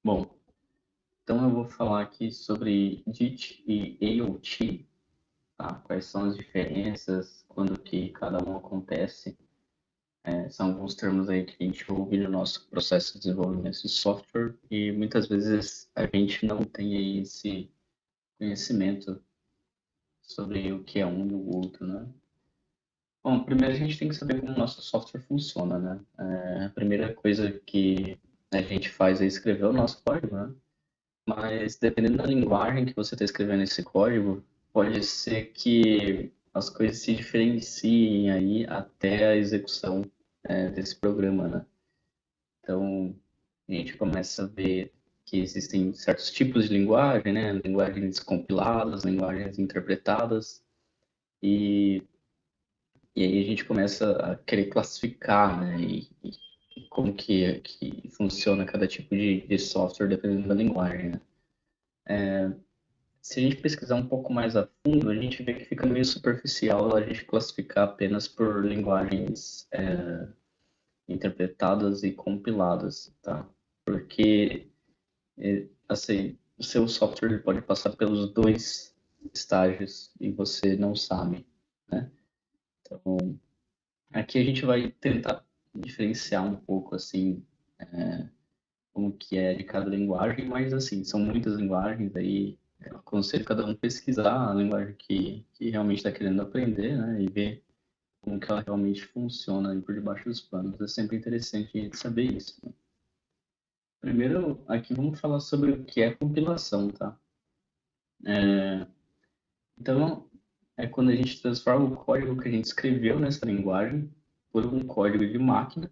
Bom, então eu vou falar aqui sobre JIT e AOT, tá? Quais são as diferenças, quando que cada um acontece. São alguns termos aí que a gente ouve no nosso processo de desenvolvimento de software e muitas vezes a gente não tem aí esse conhecimento sobre o que é um e o outro, né? Bom, primeiro a gente tem que saber como o nosso software funciona, né? A primeira coisa que a gente faz é escrever o nosso código, né? Mas dependendo da linguagem que você está escrevendo esse código, pode ser que as coisas se diferenciem aí até a execução desse programa, né? Então, a gente começa a ver que existem certos tipos de linguagem, né? Linguagens compiladas, linguagens interpretadas, e, e aí a gente começa a querer classificar, né? E como que funciona cada tipo de software dependendo da linguagem, né? Se a gente pesquisar um pouco mais a fundo, a gente vê que fica meio superficial a gente classificar apenas por linguagens interpretadas e compiladas, tá? Porque, assim, o seu software pode passar pelos dois estágios e você não sabe, né? Então, aqui a gente vai tentar diferenciar um pouco, assim, como que é de cada linguagem, mas assim, são muitas linguagens aí, eu aconselho cada um pesquisar a linguagem que realmente está querendo aprender, né, e ver como que ela realmente funciona aí por debaixo dos panos. É sempre interessante a gente saber isso, né? Primeiro, aqui vamos falar sobre o que é compilação, tá? Então, é quando a gente transforma o código que a gente escreveu nessa linguagem por um código de máquina,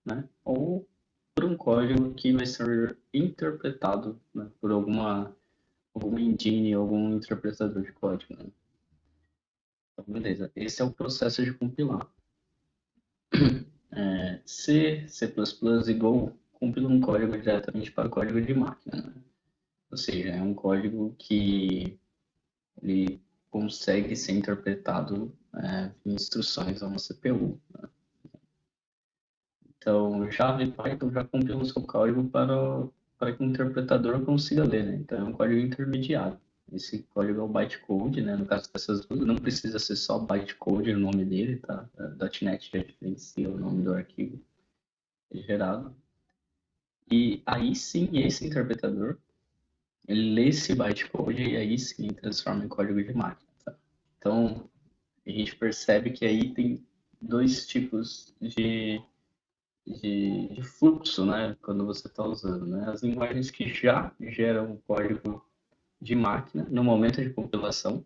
né? Ou por um código que vai ser interpretado, né, por algum engine, algum interpretador de código, né? Então, beleza. Esse é o processo de compilar. C, C++ e Go compilam um código diretamente para o código de máquina, né? Ou seja, é um código que ele consegue ser interpretado em instruções a uma CPU. Então, Java e Python já compilam o seu código para que o interpretador consiga ler, né? Então, é um código intermediário. Esse código é o bytecode, né? No caso dessas duas, não precisa ser só bytecode o nome dele, tá? A .NET já diferencia o nome do arquivo gerado. E aí sim, esse interpretador, ele lê esse bytecode e aí sim transforma em código de máquina, tá? Então, a gente percebe que aí tem dois tipos de fluxo, né, quando você está usando, né? As linguagens que já geram código de máquina no momento de compilação,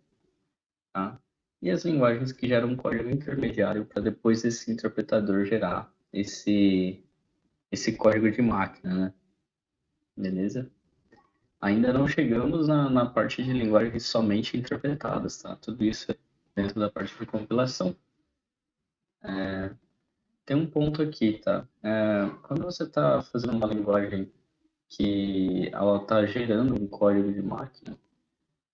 tá? E as linguagens que geram um código intermediário para depois esse interpretador gerar esse código de máquina, né? Beleza? Ainda não chegamos na parte de linguagens somente interpretadas, tá? Tudo isso é dentro da parte de compilação. Tem um ponto aqui, tá? Quando você está fazendo uma linguagem que ela está gerando um código de máquina,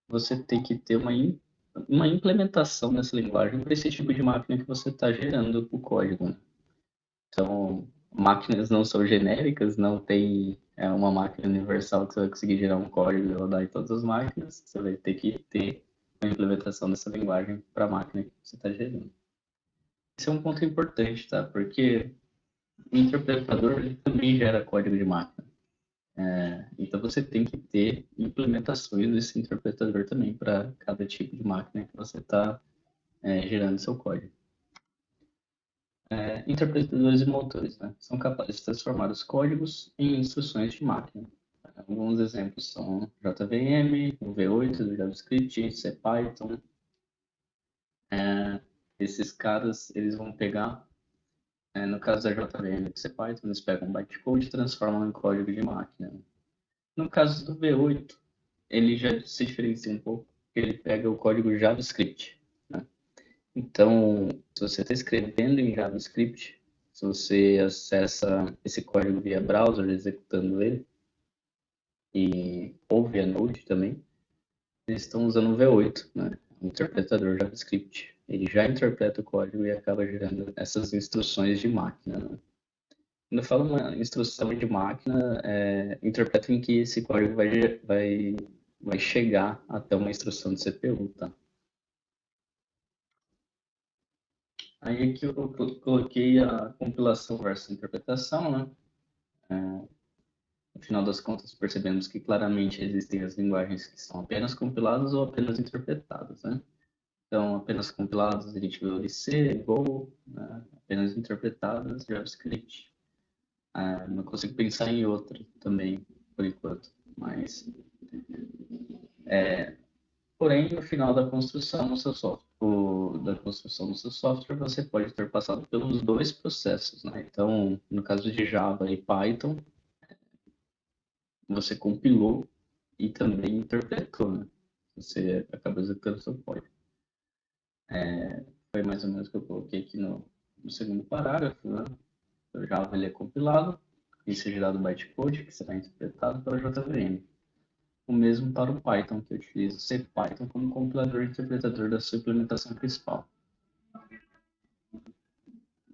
você tem que ter uma implementação nessa linguagem para esse tipo de máquina que você está gerando o código, né? Então, máquinas não são genéricas, não tem uma máquina universal que você vai conseguir gerar um código e rodar em todas as máquinas. Você vai ter que ter uma implementação dessa linguagem para a máquina que você está gerando. Esse é um ponto importante, tá? Porque o interpretador ele também gera código de máquina. Então você tem que ter implementações desse interpretador também para cada tipo de máquina que você está gerando seu código. Interpretadores e motores, né, são capazes de transformar os códigos em instruções de máquina. Alguns exemplos são JVM, o V8 do JavaScript, CPython. Esses caras eles vão pegar, no caso da JVM e do CPython, eles pegam bytecode e transformam em código de máquina. No caso do V8, ele já se diferencia um pouco, porque ele pega o código JavaScript, né? Então, se você está escrevendo em JavaScript, se você acessa esse código via browser, executando ele, e ou via Node também, eles estão usando o V8, né? O interpretador JavaScript. Ele já interpreta o código e acaba gerando essas instruções de máquina, né? Quando eu falo uma instrução de máquina, interpreta em que esse código vai chegar até uma instrução de CPU, tá? Aí aqui eu coloquei a compilação versus interpretação, né? No final das contas, percebemos que claramente existem as linguagens que são apenas compiladas ou apenas interpretadas, né? Então, apenas compiladas a gente viu ali C, Go, né? Apenas interpretadas JavaScript. Não consigo pensar em outra também, por enquanto. Mas, porém, no final da construção do seu software, você pode ter passado pelos dois processos, né? Então, no caso de Java e Python, você compilou e também interpretou, né? Você acabou executando seu código. Foi mais ou menos o que eu coloquei aqui no segundo parágrafo, né? O Java ele é compilado, isso é gerado bytecode, que será interpretado pela JVM. O mesmo para o Python, que eu utilizo CPython como compilador e interpretador da sua implementação principal.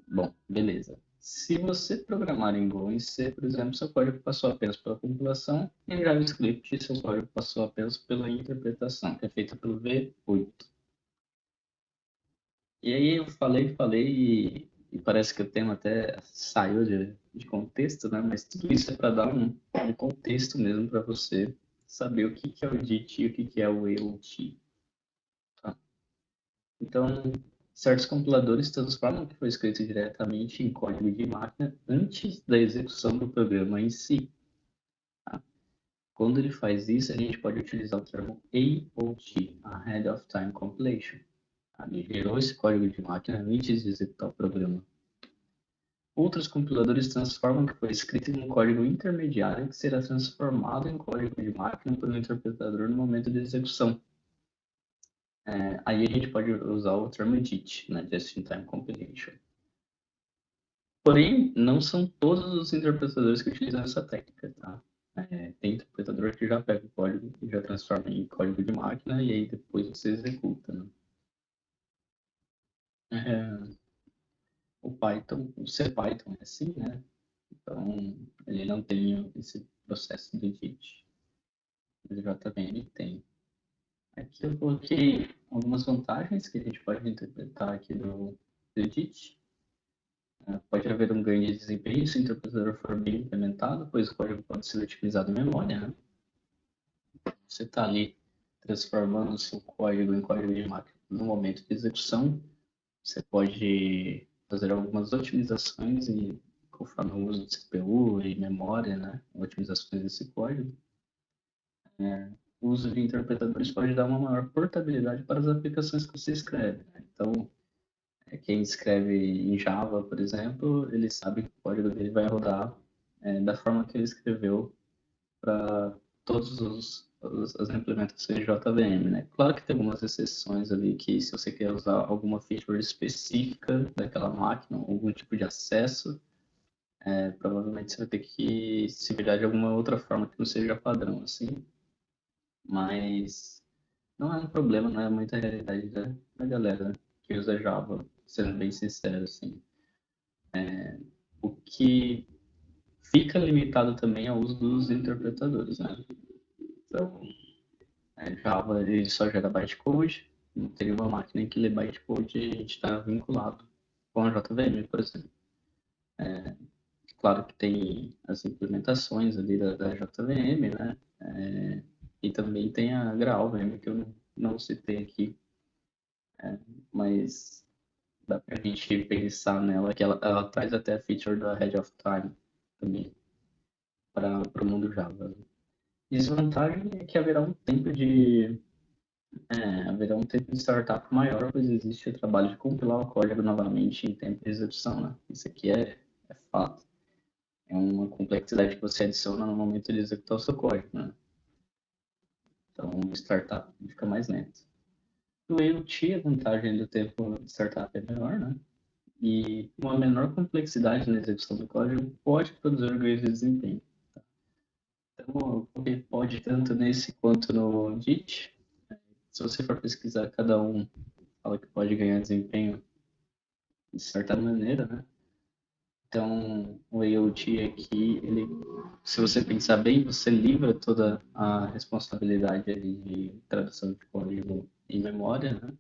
Bom, beleza. Se você programar em Go ou em C, por exemplo, seu código passou apenas pela compilação, em JavaScript, seu código passou apenas pela interpretação, que é feita pelo V8. E aí eu falei e parece que o tema até saiu de contexto, né? Mas tudo isso é para dar um contexto mesmo para você saber o que, que é o DIT e o que, que é o EOT. Tá? Então, certos compiladores transformam o que foi escrito diretamente em código de máquina antes da execução do programa em si. Tá? Quando ele faz isso, a gente pode utilizar o termo AOT, Ahead of Time Compilation. Ele gerou esse código de máquina antes de executar o programa. Outros compiladores transformam o que foi escrito em um código intermediário que será transformado em código de máquina por um interpretador no momento de execução. Aí a gente pode usar o termo JIT, né, Just-in-Time Compilation. Porém, não são todos os interpretadores que utilizam essa técnica, tá? Tem interpretador que já pega o código e já transforma em código de máquina e aí depois você executa, né? É, o Python, o CPython é assim, né? Então, ele não tem esse processo do JIT. O JVM tem. Aqui eu coloquei algumas vantagens que a gente pode interpretar aqui do JIT. Pode haver um ganho de desempenho se o interpretador for bem implementado, pois o código pode ser utilizado em memória, né? Você está ali transformando o seu código em código de máquina no momento de execução. Você pode fazer algumas otimizações conforme o uso de CPU e memória, né? Otimizações desse código. O uso de interpretadores pode dar uma maior portabilidade para as aplicações que você escreve, né? Então, quem escreve em Java, por exemplo, ele sabe que o código dele vai rodar da forma que ele escreveu para as implementações de JVM, né? Claro que tem algumas exceções ali que se você quer usar alguma feature específica daquela máquina, algum tipo de acesso, provavelmente você vai ter que se virar de alguma outra forma que não seja padrão, assim. Mas não é um problema, não é muita realidade da galera que usa Java, sendo bem sincero, assim. O que fica limitado também ao uso dos interpretadores, né? Então, Java ele só gera bytecode, não teria uma máquina em que lê bytecode e a gente está vinculado com a JVM, por exemplo. Claro que tem as implementações ali da JVM, né? E também tem a GraalVM, que eu não citei aqui, mas dá pra gente pensar nela, que ela traz até a feature da Head of Time também para o mundo Java. Desvantagem é que haverá um tempo de startup maior, pois existe o trabalho de compilar o código novamente em tempo de execução, né? Isso aqui é fato. É uma complexidade que você adiciona no momento de executar o seu código, né? Então, o startup fica mais lento. No IoT, a vantagem do tempo de startup é menor, né? E uma menor complexidade na execução do código pode produzir ganhos de desempenho. Então, pode tanto nesse quanto no Git. Se você for pesquisar, cada um fala que pode ganhar desempenho de certa maneira, né? Então, o IoT aqui, ele, se você pensar bem, você livra toda a responsabilidade ali de tradução de código em memória, né?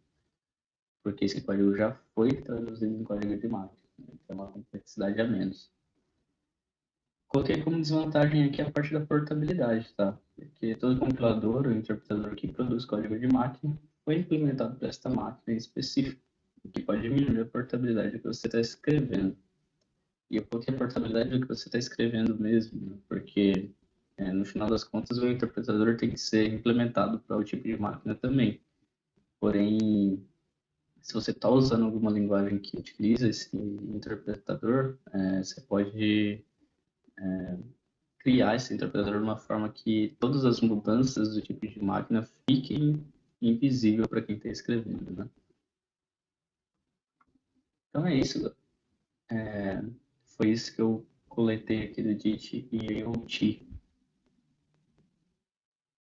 Porque esse código já foi traduzido em código de máquina, né? Então, é uma complexidade a menos. Coloquei como desvantagem aqui a parte da portabilidade, tá? Porque todo compilador ou interpretador que produz código de máquina foi implementado para esta máquina em específico, o que pode diminuir a portabilidade do que você está escrevendo. E eu coloquei a portabilidade do que você está escrevendo mesmo, né? Porque no final das contas o interpretador tem que ser implementado para o tipo de máquina também. Porém, se você está usando alguma linguagem que utiliza esse interpretador, você pode criar esse interpretador de uma forma que todas as mudanças do tipo de máquina fiquem invisível para quem está escrevendo, né? Então é isso. Foi isso que eu coletei aqui do DIT e IoT.